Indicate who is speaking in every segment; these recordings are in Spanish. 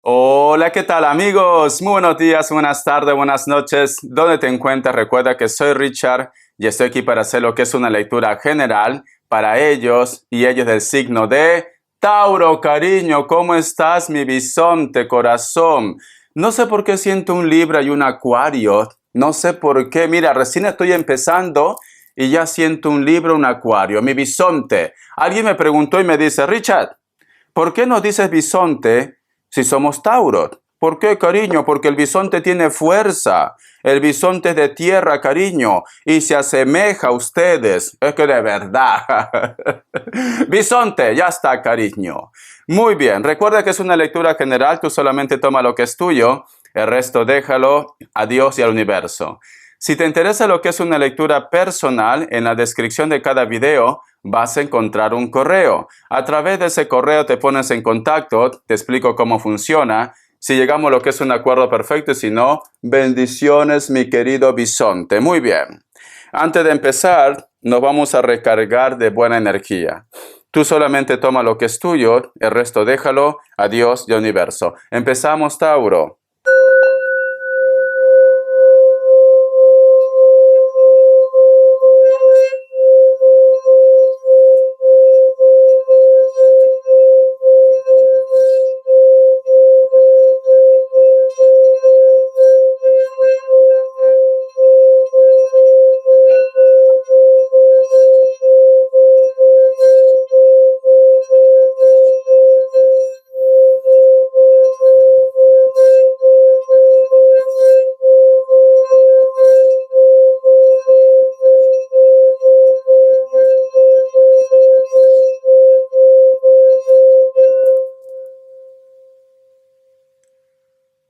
Speaker 1: Hola, ¿qué tal amigos? Muy buenos días, buenas tardes, buenas noches. ¿Dónde te encuentras? Recuerda que soy Richard y estoy aquí para hacer lo que es una lectura general para ellos y ellos del signo de Tauro. Cariño, ¿cómo estás, mi bisonte corazón? No sé por qué siento un Libra y un Acuario. No sé por qué. Mira, recién estoy empezando y ya siento un Libra, un Acuario. Mi bisonte. Alguien me preguntó y me dice, Richard, ¿por qué nos dices bisonte si somos Tauro? ¿Por qué, cariño? Porque el bisonte tiene fuerza. El bisonte es de tierra, cariño, y se asemeja a ustedes. Es que de verdad. Bisonte, ya está, cariño. Muy bien, recuerda que es una lectura general, tú solamente toma lo que es tuyo, el resto déjalo a Dios y al universo. Si te interesa lo que es una lectura personal, en la descripción de cada video vas a encontrar un correo. A través de ese correo te pones en contacto, te explico cómo funciona. Si llegamos a lo que es un acuerdo perfecto, y si no, bendiciones, mi querido bisonte. Muy bien. Antes de empezar, nos vamos a recargar de buena energía. Tú solamente toma lo que es tuyo, el resto déjalo a Dios y al universo. Empezamos, Tauro.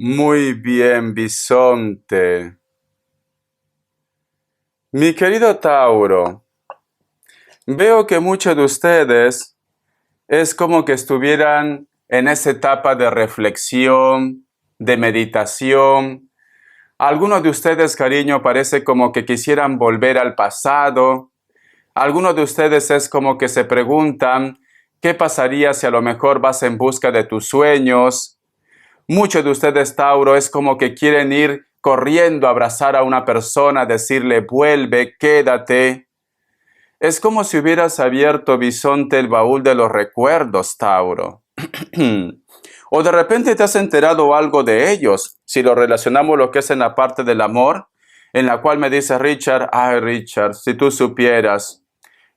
Speaker 1: Muy bien, bisonte. Mi querido Tauro, veo que muchos de ustedes es como que estuvieran en esa etapa de reflexión, de meditación. Algunos de ustedes, cariño, parece como que quisieran volver al pasado. Algunos de ustedes es como que se preguntan, ¿qué pasaría si a lo mejor vas en busca de tus sueños? Muchos de ustedes, Tauro, es como que quieren ir corriendo a abrazar a una persona, decirle, vuelve, quédate. Es como si hubieras abierto, bisonte, el baúl de los recuerdos, Tauro. O de repente te has enterado algo de ellos, si lo relacionamos lo que es en la parte del amor, en la cual me dice Richard, ay Richard, si tú supieras,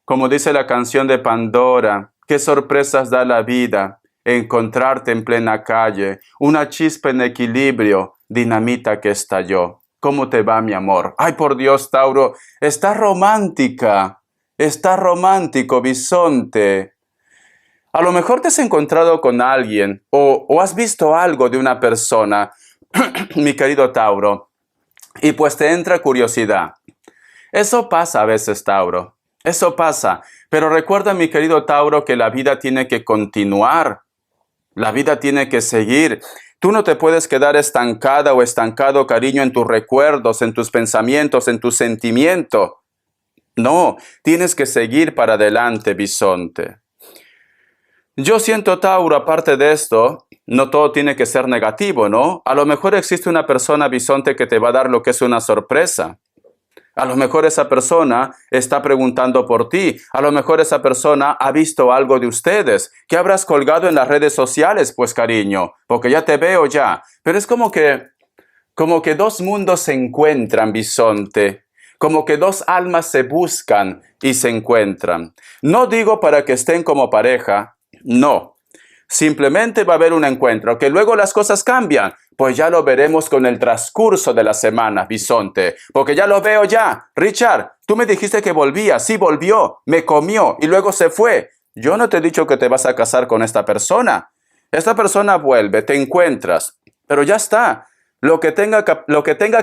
Speaker 1: como dice la canción de Pandora, qué sorpresas da la vida, encontrarte en plena calle, una chispa en equilibrio, dinamita que estalló. ¿Cómo te va, mi amor? Ay, por Dios, Tauro, está romántica. Está romántico, bisonte. A lo mejor te has encontrado con alguien o has visto algo de una persona, mi querido Tauro, y pues te entra curiosidad. Eso pasa a veces, Tauro. Eso pasa. Pero recuerda, mi querido Tauro, que la vida tiene que continuar. La vida tiene que seguir. Tú no te puedes quedar estancada o estancado, cariño, en tus recuerdos, en tus pensamientos, en tus sentimientos. No, tienes que seguir para adelante, bisonte. Yo siento, Tauro, aparte de esto, no todo tiene que ser negativo, ¿no? A lo mejor existe una persona, bisonte, que te va a dar lo que es una sorpresa. A lo mejor esa persona está preguntando por ti. A lo mejor esa persona ha visto algo de ustedes. ¿Qué habrás colgado en las redes sociales, pues, cariño? Porque ya te veo ya. Pero es como que dos mundos se encuentran, bisonte. Como que dos almas se buscan y se encuentran. No digo para que estén como pareja, no. Simplemente va a haber un encuentro, que luego las cosas cambian. Pues ya lo veremos con el transcurso de la semana, bisonte. Porque ya lo veo ya. Richard, tú me dijiste que volvía. Sí, volvió. Me comió y luego se fue. Yo no te he dicho que te vas a casar con esta persona. Esta persona vuelve, te encuentras. Pero ya está. Lo que tenga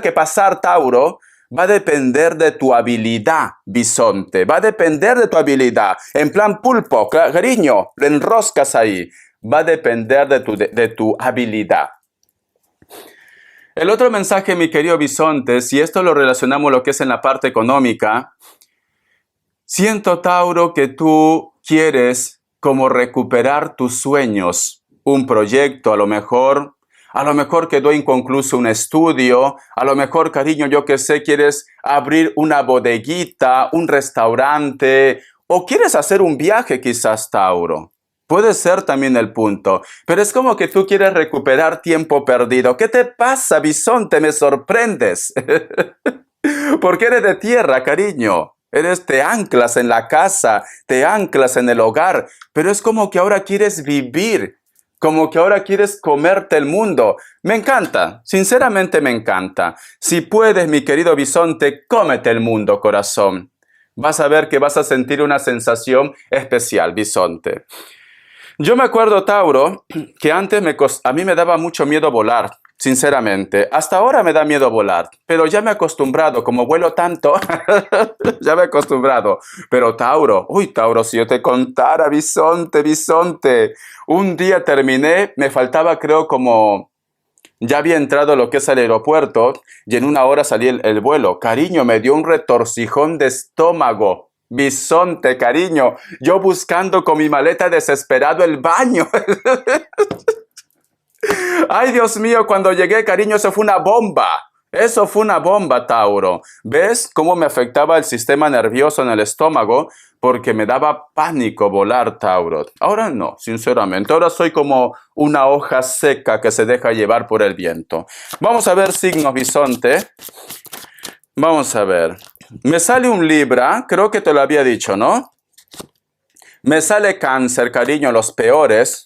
Speaker 1: que pasar, Tauro, va a depender de tu habilidad, bisonte. Va a depender de tu habilidad. En plan pulpo, cariño, le enroscas ahí. Va a depender de tu habilidad. El otro mensaje, mi querido bisonte, si esto lo relacionamos lo que es en la parte económica, siento, Tauro, que tú quieres como recuperar tus sueños, un proyecto a lo mejor, A lo mejor quedó inconcluso un estudio. A lo mejor, cariño, yo que sé, quieres abrir una bodeguita, un restaurante, o quieres hacer un viaje quizás, Tauro. Puede ser también el punto, pero es como que tú quieres recuperar tiempo perdido. ¿Qué te pasa, bisonte? Me sorprendes. Porque eres de tierra, cariño. Te anclas en la casa, te anclas en el hogar, pero es como que ahora quieres vivir, como que ahora quieres comerte el mundo. Me encanta, sinceramente me encanta. Si puedes, mi querido bisonte, cómete el mundo, corazón. Vas a ver que vas a sentir una sensación especial, bisonte. Yo me acuerdo, Tauro, que antes a mí me daba mucho miedo volar, sinceramente. Hasta ahora me da miedo volar, pero ya me he acostumbrado, como vuelo tanto, ya me he acostumbrado. Pero Tauro, Tauro, si yo te contara, bisonte, un día terminé, me faltaba creo ya había entrado lo que es el aeropuerto y en una hora salí el vuelo. Cariño, me dio un retorcijón de estómago. Bisonte, cariño, yo buscando con mi maleta desesperado el baño. Ay, Dios mío, cuando llegué, cariño, eso fue una bomba. Eso fue una bomba, Tauro. ¿Ves cómo me afectaba el sistema nervioso en el estómago? Porque me daba pánico volar, Tauro. Ahora no, sinceramente. Ahora soy como una hoja seca que se deja llevar por el viento. Vamos a ver signos, bisonte. Vamos a ver. Me sale un Libra, creo que te lo había dicho, ¿no? Me sale Cáncer, cariño, los peores.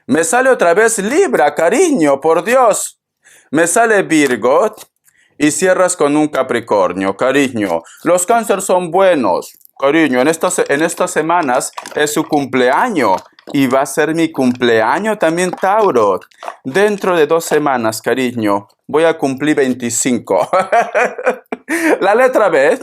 Speaker 1: Me sale otra vez Libra, cariño, por Dios. Me sale Virgo y cierras con un Capricornio, cariño. Los Cáncer son buenos, cariño. En estas semanas es su cumpleaños y va a ser mi cumpleaños también, Tauro. Dentro de 2 semanas, cariño, voy a cumplir 25. La letra B,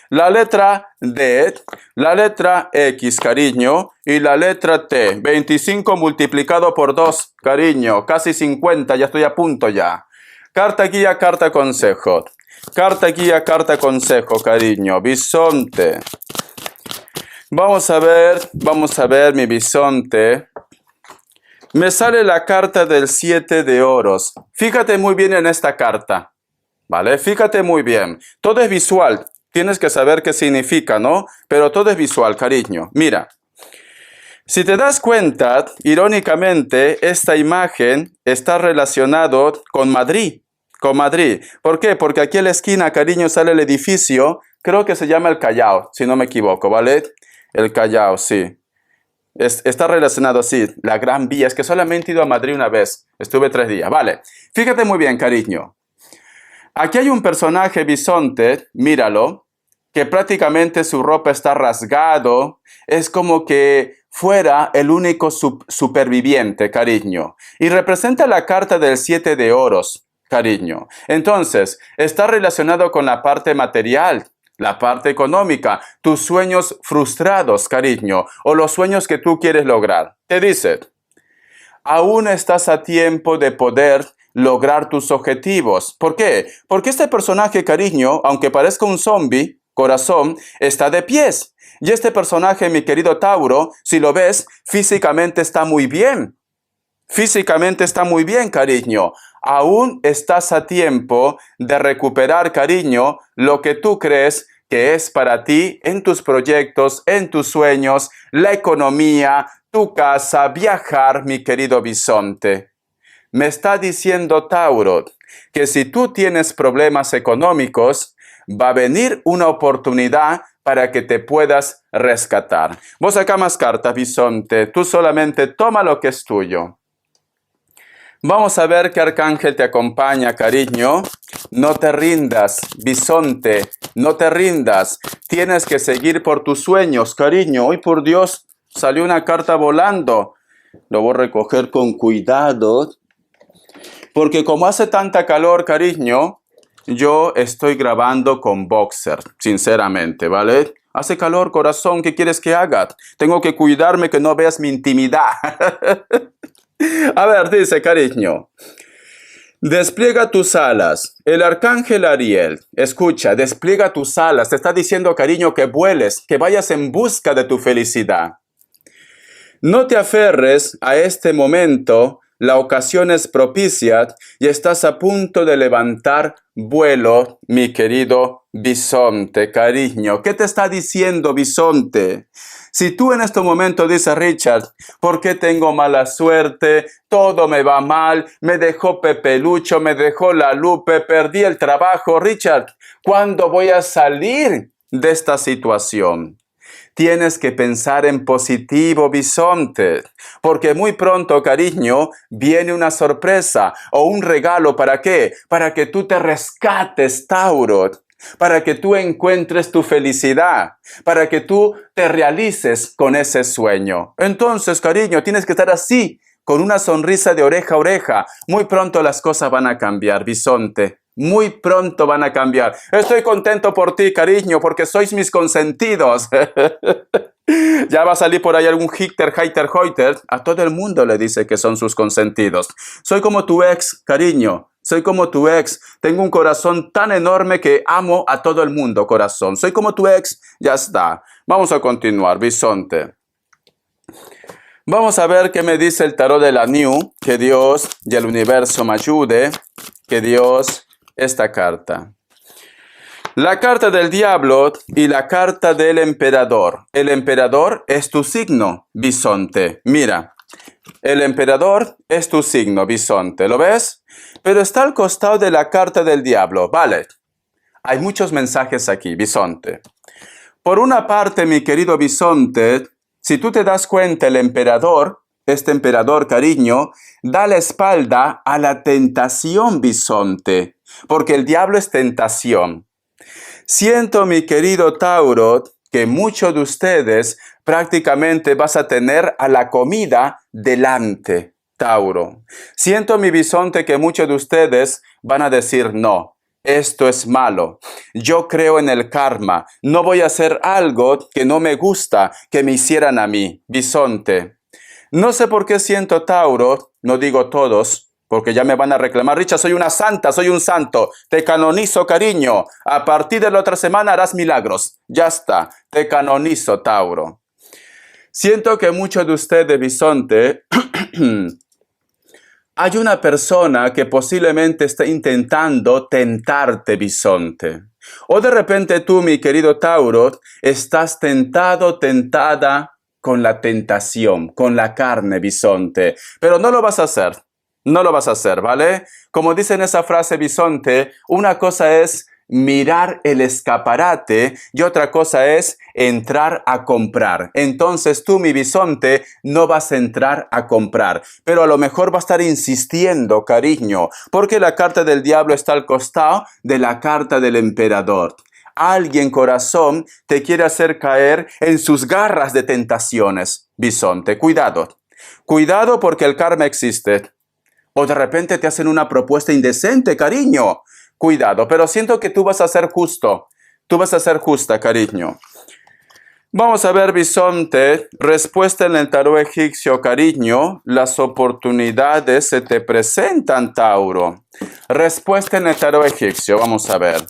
Speaker 1: la letra D, la letra X, cariño, y la letra T. 25 multiplicado por 2, cariño, casi 50, ya estoy a punto ya. Carta guía, carta consejo. Carta guía, carta consejo, cariño. Bisonte. Vamos a ver, mi bisonte. Me sale la carta del 7 de oros. Fíjate muy bien en esta carta. ¿Vale? Fíjate muy bien. Todo es visual. Tienes que saber qué significa, ¿no? Pero todo es visual, cariño. Mira. Si te das cuenta, irónicamente, esta imagen está relacionada con Madrid. Con Madrid. ¿Por qué? Porque aquí en la esquina, cariño, sale el edificio. Creo que se llama el Callao, si no me equivoco, ¿vale? El Callao, sí. Está relacionado, sí. La Gran Vía. Es que solamente he ido a Madrid una vez. Estuve 3 días. Vale. Fíjate muy bien, cariño. Aquí hay un personaje, bisonte, míralo, que prácticamente su ropa está rasgado, es como que fuera el único superviviente, cariño, y representa la carta del 7 de oros, cariño. Entonces, está relacionado con la parte material, la parte económica, tus sueños frustrados, cariño, o los sueños que tú quieres lograr. Te dice, aún estás a tiempo de poder lograr tus objetivos. ¿Por qué? Porque este personaje, cariño, aunque parezca un zombie, corazón, está de pies. Y este personaje, mi querido Tauro, si lo ves, físicamente está muy bien. Físicamente está muy bien, cariño. Aún estás a tiempo de recuperar, cariño, lo que tú crees que es para ti en tus proyectos, en tus sueños, la economía, tu casa, viajar, mi querido bisonte. Me está diciendo Tauro que si tú tienes problemas económicos, va a venir una oportunidad para que te puedas rescatar. Vos acá más cartas, bisonte. Tú solamente toma lo que es tuyo. Vamos a ver qué arcángel te acompaña, cariño. No te rindas, bisonte. No te rindas. Tienes que seguir por tus sueños, cariño. Hoy, por Dios, salió una carta volando. Lo voy a recoger con cuidado. Porque como hace tanta calor, cariño, yo estoy grabando con boxer, sinceramente, ¿vale? Hace calor, corazón, ¿qué quieres que haga? Tengo que cuidarme que no veas mi intimidad. A ver, dice, cariño. Despliega tus alas. El arcángel Ariel, escucha, despliega tus alas. Te está diciendo, cariño, que vueles, que vayas en busca de tu felicidad. No te aferres a este momento la ocasión es propicia y estás a punto de levantar vuelo, mi querido bisonte, cariño. ¿Qué te está diciendo, bisonte? Si tú en este momento dices, Richard, ¿por qué tengo mala suerte? Todo me va mal, me dejó Pepe Lucho, me dejó la Lupe, perdí el trabajo. Richard, ¿cuándo voy a salir de esta situación? Tienes que pensar en positivo, bisonte, porque muy pronto, cariño, viene una sorpresa o un regalo. ¿Para qué? Para que tú te rescates, Tauro, para que tú encuentres tu felicidad, para que tú te realices con ese sueño. Entonces, cariño, tienes que estar así, con una sonrisa de oreja a oreja. Muy pronto las cosas van a cambiar, bisonte. Muy pronto van a cambiar. Estoy contento por ti, cariño, porque sois mis consentidos. Ya va a salir por ahí algún hater, hoiter. A todo el mundo le dice que son sus consentidos. Soy como tu ex, cariño. Soy como tu ex. Tengo un corazón tan enorme que amo a todo el mundo, corazón. Soy como tu ex. Ya está. Vamos a continuar, bisonte. Vamos a ver qué me dice el tarot de la New. Que Dios y el universo me ayude. Que Dios... esta carta. La carta del diablo y la carta del emperador. El emperador es tu signo, bisonte. Mira, el emperador es tu signo, bisonte. ¿Lo ves? Pero está al costado de la carta del diablo. Vale. Hay muchos mensajes aquí, bisonte. Por una parte, mi querido bisonte, si tú te das cuenta, el emperador, este emperador, cariño, da la espalda a la tentación, bisonte. Porque el diablo es tentación. Siento, mi querido Tauro, que muchos de ustedes prácticamente vas a tener a la comida delante, Tauro. Siento, mi bisonte, que muchos de ustedes van a decir no. Esto es malo. Yo creo en el karma. No voy a hacer algo que no me gusta que me hicieran a mí, bisonte. No sé por qué siento, Tauro, no digo todos, porque ya me van a reclamar, Richard, soy una santa, soy un santo. Te canonizo, cariño. A partir de la otra semana harás milagros. Ya está. Te canonizo, Tauro. Siento que muchos de ustedes, bisonte, hay una persona que posiblemente está intentando tentarte, bisonte. O de repente tú, mi querido Tauro, estás tentado, tentada con la tentación, con la carne, bisonte. Pero no lo vas a hacer. No lo vas a hacer, ¿vale? Como dice en esa frase, bisonte, una cosa es mirar el escaparate y otra cosa es entrar a comprar. Entonces tú, mi bisonte, no vas a entrar a comprar, pero a lo mejor va a estar insistiendo, cariño, porque la carta del diablo está al costado de la carta del emperador. Alguien, corazón, te quiere hacer caer en sus garras de tentaciones, bisonte. Cuidado. Cuidado porque el karma existe. O de repente te hacen una propuesta indecente, cariño. Cuidado, pero siento que tú vas a ser justo. Tú vas a ser justa, cariño. Vamos a ver, bisonte. Respuesta en el tarot egipcio, cariño. Las oportunidades se te presentan, Tauro. Respuesta en el tarot egipcio. Vamos a ver.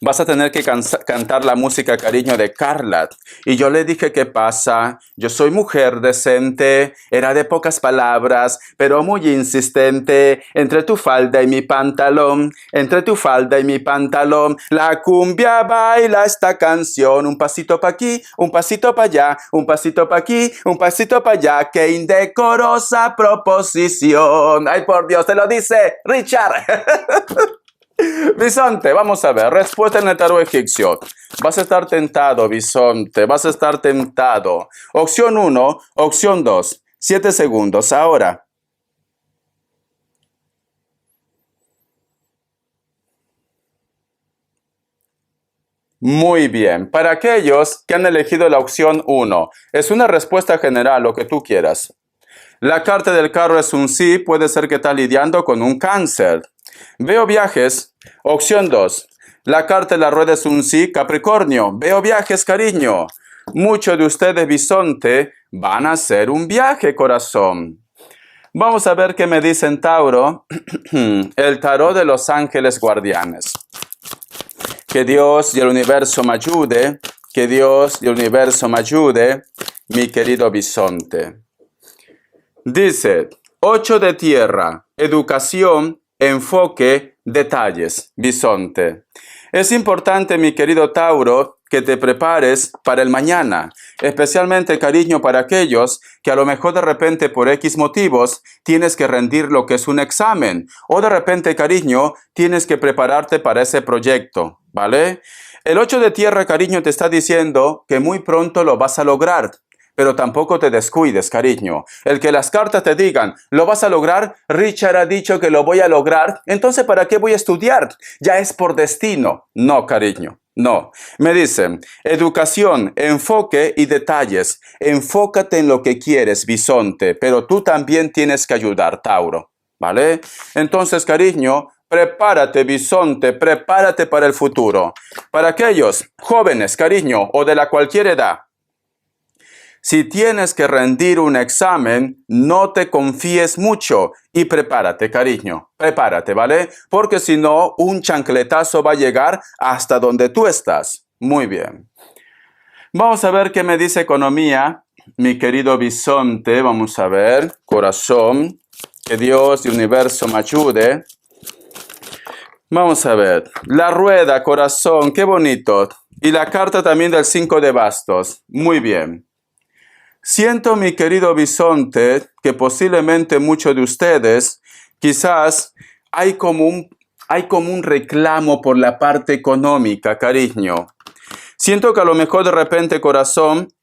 Speaker 1: Vas a tener que cantar la música, cariño, de Carla. Y yo le dije, ¿qué pasa? Yo soy mujer decente, era de pocas palabras, pero muy insistente. Entre tu falda y mi pantalón, entre tu falda y mi pantalón, la cumbia baila esta canción. Un pasito pa' aquí, un pasito pa' allá, un pasito pa' aquí, un pasito pa' allá. ¡Qué indecorosa proposición! ¡Ay, por Dios, te lo dice Richard! Bisonte, vamos a ver, respuesta en el tarot egipcio. Vas a estar tentado, bisonte, vas a estar tentado. Opción 1, opción 2, 7 segundos, ahora. Muy bien, para aquellos que han elegido la opción 1, es una respuesta general, lo que tú quieras. La carta del carro es un sí, puede ser que estás lidiando con un cáncer. Veo viajes. Opción 2. La carta de la rueda es un sí, Capricornio. Veo viajes, cariño. Muchos de ustedes, bisonte, van a hacer un viaje, corazón. Vamos a ver qué me dicen, Tauro. El tarot de los ángeles guardianes. Que Dios y el universo me ayude. Que Dios y el universo me ayude, mi querido bisonte. Dice, 8 de tierra, educación, enfoque, detalles, bisonte. Es importante, mi querido Tauro, que te prepares para el mañana, especialmente, cariño, para aquellos que a lo mejor de repente por X motivos tienes que rendir lo que es un examen, o de repente, cariño, tienes que prepararte para ese proyecto, ¿vale? El 8 de tierra, cariño, te está diciendo que muy pronto lo vas a lograr. Pero tampoco te descuides, cariño. El que las cartas te digan, ¿lo vas a lograr? Richard ha dicho que lo voy a lograr. Entonces, ¿para qué voy a estudiar? Ya es por destino. No, cariño. No. Me dicen, educación, enfoque y detalles. Enfócate en lo que quieres, bisonte. Pero tú también tienes que ayudar, Tauro. ¿Vale? Entonces, cariño, prepárate, bisonte. Prepárate para el futuro. Para aquellos jóvenes, cariño, o de la cualquier edad. Si tienes que rendir un examen, no te confíes mucho y prepárate, cariño. Prepárate, ¿vale? Porque si no, un chancletazo va a llegar hasta donde tú estás. Muy bien. Vamos a ver qué me dice economía, mi querido bisonte. Vamos a ver, corazón. Que Dios y universo me ayude. Vamos a ver. La rueda, corazón, qué bonito. Y la carta también del 5 de bastos. Muy bien. Siento, mi querido bisonte, que posiblemente muchos de ustedes, quizás hay como un reclamo por la parte económica, cariño. Siento que a lo mejor de repente, corazón,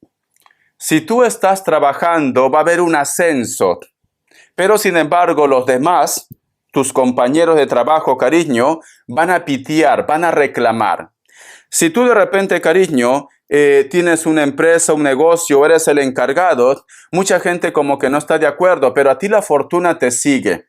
Speaker 1: si tú estás trabajando, va a haber un ascenso. Pero sin embargo, los demás, tus compañeros de trabajo, cariño, van a pitear, van a reclamar. Si tú de repente, cariño, tienes una empresa, un negocio, eres el encargado, mucha gente como que no está de acuerdo, pero a ti la fortuna te sigue,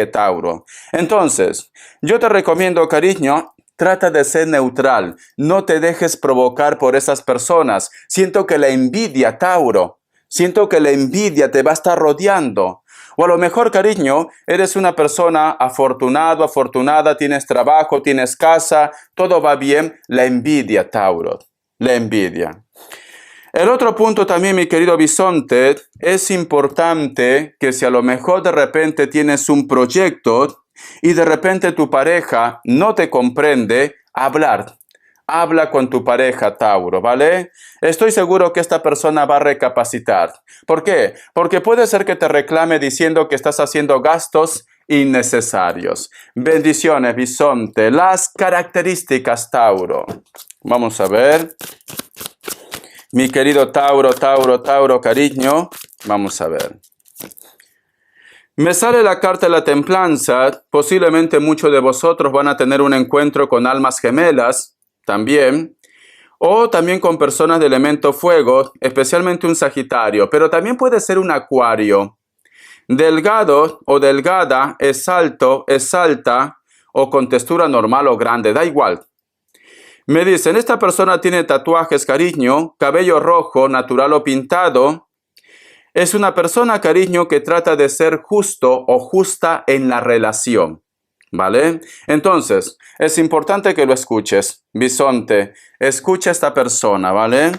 Speaker 1: Tauro. Entonces, yo te recomiendo, cariño, trata de ser neutral, no te dejes provocar por esas personas. Siento que la envidia, Tauro, siento que la envidia te va a estar rodeando. O a lo mejor, cariño, eres una persona afortunado, afortunada, tienes trabajo, tienes casa, todo va bien. La envidia, Tauro, la envidia. El otro punto también, mi querido bisonte, es importante que si a lo mejor de repente tienes un proyecto y de repente tu pareja no te comprende, hablar. Habla con tu pareja, Tauro, ¿vale? Estoy seguro que esta persona va a recapacitar. ¿Por qué? Porque puede ser que te reclame diciendo que estás haciendo gastos innecesarios. Bendiciones, bisonte. Las características, Tauro. Vamos a ver. Mi querido Tauro, cariño. Vamos a ver. Me sale la carta de la templanza. Posiblemente muchos de vosotros van a tener un encuentro con almas gemelas. También, o también con personas de elemento fuego, especialmente un Sagitario, pero también puede ser un Acuario. Delgado o delgada, es alto, es alta, o con textura normal o grande, da igual. Me dicen, esta persona tiene tatuajes, cariño, cabello rojo, natural o pintado. Es una persona, cariño, que trata de ser justo o justa en la relación. ¿Vale? Entonces, es importante que lo escuches. Bisonte, escucha a esta persona, ¿vale?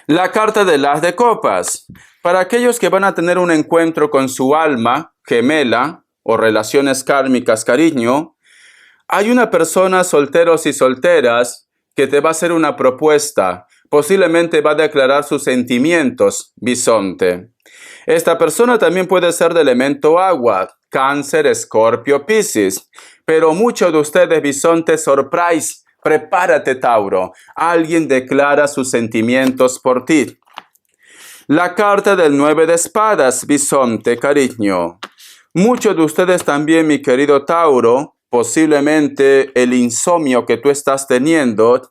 Speaker 1: La carta del as de copas. Para aquellos que van a tener un encuentro con su alma gemela o relaciones kármicas, cariño, hay una persona, solteros y solteras, que te va a hacer una propuesta. Posiblemente va a declarar sus sentimientos, bisonte. Esta persona también puede ser de elemento agua, Cáncer, Escorpio, Piscis. Pero muchos de ustedes, bisonte, surprise. Prepárate, Tauro. Alguien declara sus sentimientos por ti. La carta del 9 de espadas, bisonte, cariño. Muchos de ustedes también, mi querido Tauro, posiblemente el insomnio que tú estás teniendo,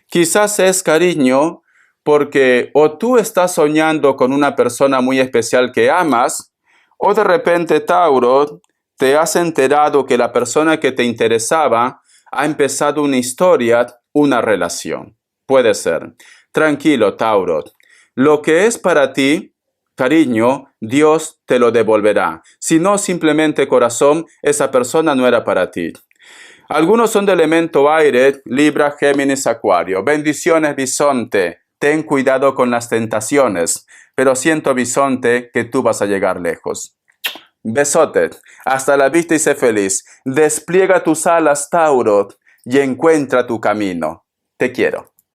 Speaker 1: quizás es, cariño, porque o tú estás soñando con una persona muy especial que amas, o de repente, Tauro, te has enterado que la persona que te interesaba ha empezado una historia, una relación. Puede ser. Tranquilo, Tauro. Lo que es para ti, cariño, Dios te lo devolverá. Si no, simplemente, corazón, esa persona no era para ti. Algunos son de elemento aire, Libra, Géminis, Acuario. Bendiciones, bisonte. Ten cuidado con las tentaciones. pero siento, bisonte, que tú vas a llegar lejos. Besote, hasta la vista y sé feliz. Despliega tus alas, Tauro, y encuentra tu camino. Te quiero.